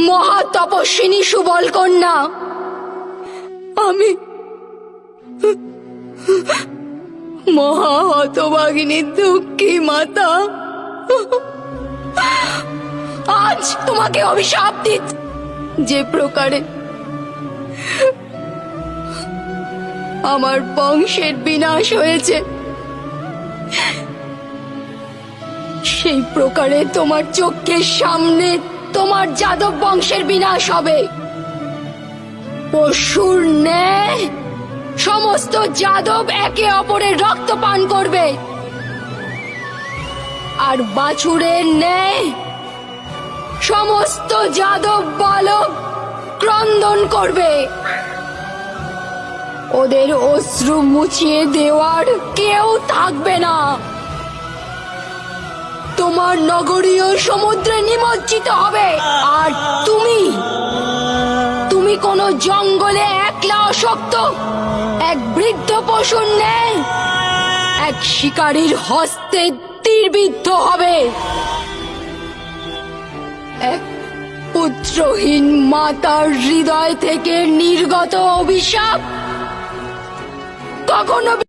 মহা তপস্বিনী সুবল কন্যা। আমি মহা হতভাগিনী দুঃখী মাতা আজ তোমাকে অভিশাপ দিত। যে প্রকারে আমার বংশের বিনাশ হয়েছে, সেই প্রকারে তোমার চোখের সামনে তোমার যাদব বংশের বিনাশ হবে। পশুর ন্যায় সমস্ত যাদব একে অপরের রক্ত পান করবে, আর বাছুরের ন্যায় সমস্ত যাদব বালক ক্রন্দন করবে। ওদের অশ্রু মুছিয়ে দেওয়ার কেউ থাকবে না। তোমার নগরীয় সমুদ্রে নিমজ্জিত হবে। আর তুমি কোন জঙ্গলে একলা অশক্ত এক বৃদ্ধ পশুর ন্যায় এক শিকারীর হস্তে তীরবিদ্ধ হবে। এক পুত্রহীন মাতার হৃদয় থেকে নির্গত অভিশাপ কখনো